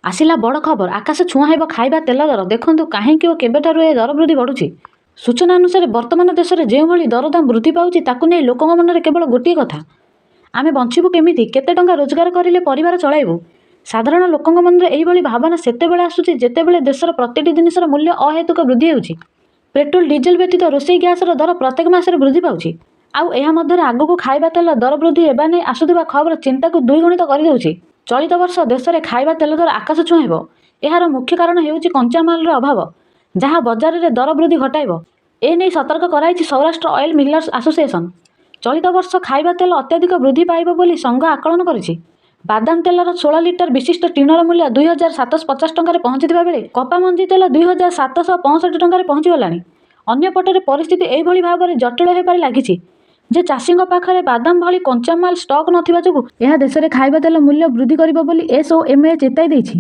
ଆସିଲା ବଡ଼ ଖବର, ଆକାଶ ଛୁଆଁ ହେବ ଖାଇବା ତେଲ ଦର। ଦେଖନ୍ତୁ କାହିଁକି ଓ କେବେଠାରୁ ଏ ଦର ବୃଦ୍ଧି ବଢ଼ୁଛି। ସୂଚନା ଅନୁସାରେ ବର୍ତ୍ତମାନ ଦେଶରେ ଯେଉଁଭଳି ଦରଦାମ ବୃଦ୍ଧି ପାଉଛି ତାକୁ ନେଇ ଲୋକଙ୍କ ମନରେ କେବଳ ଗୋଟିଏ କଥା, ଆମେ ବଞ୍ଚିବୁ କେମିତି, କେତେ ଟଙ୍କା ରୋଜଗାର କରିଲେ ପରିବାର ଚଳାଇବୁ। ସାଧାରଣ ଲୋକଙ୍କ ମନରେ ଏହିଭଳି ଭାବନା ସେତେବେଳେ ଆସୁଛି ଯେତେବେଳେ ଦେଶର ପ୍ରତିଟି ଜିନିଷର ମୂଲ୍ୟ ଅହେତୁକ ବୃଦ୍ଧି ହେଉଛି। ପେଟ୍ରୋଲ ଡିଜେଲ ବ୍ୟତୀତ ରୋଷେଇ ଗ୍ୟାସର ଦର ପ୍ରତ୍ୟେକ ମାସରେ ବୃଦ୍ଧି ପାଉଛି। ଆଉ ଏହା ମଧ୍ୟରେ ଆଗକୁ ଖାଇବା ତେଲ ଦର ବୃଦ୍ଧି ହେବା ନେଇ ଆସୁଥିବା ଖବର ଚିନ୍ତାକୁ ଦ୍ୱିଗୁଣିତ କରିଦେଉଛି। ଚଳିତ ବର୍ଷ ଦେଶରେ ଖାଇବା ତେଲ ଦର ଆକାଶ ଛୁଆଁ ହେବ। ଏହାର ମୁଖ୍ୟ କାରଣ ହେଉଛି କଞ୍ଚାମାଲର ଅଭାବ, ଯାହା ବଜାରରେ ଦର ବୃଦ୍ଧି ଘଟାଇବ। ଏନେଇ ସତର୍କ କରାଇଛି ସୌରାଷ୍ଟ୍ର ଅଏଲ ମିଲର୍ସ ଆସୋସିଏସନ। ଚଳିତ ବର୍ଷ ଖାଇବା ତେଲ ଅତ୍ୟଧିକ ବୃଦ୍ଧି ପାଇବ ବୋଲି ସଂଘ ଆକଳନ କରିଛି। ବାଦାମ ତେଲର 16 ଲିଟର ବିଶିଷ୍ଟ ଟିଣର ମୂଲ୍ୟ 2750 ଟଙ୍କାରେ ପହଞ୍ଚିଥିବା ବେଳେ କପାମଞ୍ଜି ତେଲ 2765 ଟଙ୍କାରେ ପହଞ୍ଚିଗଲାଣି। ଅନ୍ୟପଟରେ ପରିସ୍ଥିତି ଏହିଭଳି ଭାବରେ ଜଟିଳ ହେବାରେ ଲାଗିଛି ଯେ ଚାଷୀଙ୍କ ପାଖରେ ବାଦାମ ଭଳି କଞ୍ଚାମାଲ ଷ୍ଟକ୍ ନଥିବା ଯୋଗୁଁ ଏହା ଦେଶରେ ଖାଇବା ତେଲ ମୂଲ୍ୟ ବୃଦ୍ଧି କରିବ ବୋଲି ଏସ୍ଓଏମ୍ଏ ଚେତାଇ ଦେଇଛି।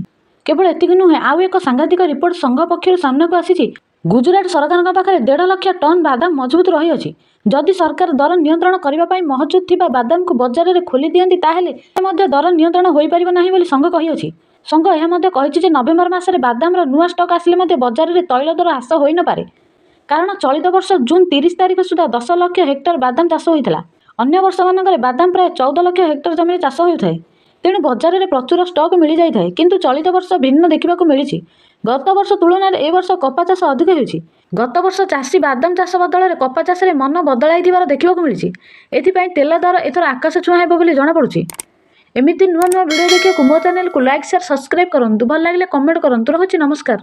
କେବଳ ଏତିକି ନୁହେଁ, ଆଉ ଏକ ସାଂଘାତିକ ରିପୋର୍ଟ ସଂଘ ପକ୍ଷରୁ ସାମ୍ନାକୁ ଆସିଛି। ଗୁଜରାଟ ସରକାରଙ୍କ ପାଖରେ 1.5 ଲକ୍ଷ ଟନ୍ ବାଦାମ ମଜବୁତ ରହିଅଛି। ଯଦି ସରକାର ଦର ନିୟନ୍ତ୍ରଣ କରିବା ପାଇଁ ମହଜୁଦ ଥିବା ବାଦାମକୁ ବଜାରରେ ଖୋଲି ଦିଅନ୍ତି ତାହେଲେ ମଧ୍ୟ ଦର ନିୟନ୍ତ୍ରଣ ହୋଇପାରିବ ନାହିଁ ବୋଲି ସଂଘ କହିଅଛି। ସଂଘ ଏହା ମଧ୍ୟ କହିଛି ଯେ ନଭେମ୍ବର ମାସରେ ବାଦାମର ନୂଆ ଷ୍ଟକ୍ ଆସିଲେ ମଧ୍ୟ ବଜାରରେ ତୈଳ ଦର ହ୍ରାସ ହୋଇନପାରେ। କାରଣ ଚଳିତ ବର୍ଷ ଜୁନ୍ 30 ତାରିଖ ସୁଦ୍ଧା 10 ଲକ୍ଷ ହେକ୍ଟର ବାଦାମ ଚାଷ ହୋଇଥିଲା। ଅନ୍ୟ ବର୍ଷମାନଙ୍କରେ ବାଦାମ ପ୍ରାୟ 14 ଲକ୍ଷ ହେକ୍ଟର ଜମିରେ ଚାଷ ହେଉଥାଏ। ତେଣୁ ବଜାରରେ ପ୍ରଚୁର ଷ୍ଟକ୍ ମିଳିଯାଇଥାଏ। କିନ୍ତୁ ଚଳିତ ବର୍ଷ ଭିନ୍ନ ଦେଖିବାକୁ ମିଳିଛି। ଗତ ବର୍ଷ ତୁଳନାରେ ଏ ବର୍ଷ କପା ଚାଷ ଅଧିକ ହେଉଛି। ଗତ ବର୍ଷ ଚାଷୀ ବାଦାମ ଚାଷ ବଦଳରେ କପା ଚାଷରେ ମନ ବଦଳାଇଥିବାର ଦେଖିବାକୁ ମିଳିଛି। ଏଥିପାଇଁ ତେଲ ଦର ଏଥର ଆକାଶ ଛୁଆଁ ହେବ ବୋଲି ଜଣାପଡ଼ୁଛି। ଏମିତି ନୂଆ ନୂଆ ଭିଡ଼ିଓ ଦେଖିବାକୁ ମୋ ଚ୍ୟାନେଲକୁ ଲାଇକ୍, ସେୟାର, ସବସ୍କ୍ରାଇବ୍ କରନ୍ତୁ। ଭଲ ଲାଗିଲେ କମେଣ୍ଟ କରନ୍ତୁ। ରହୁଛି, ନମସ୍କାର।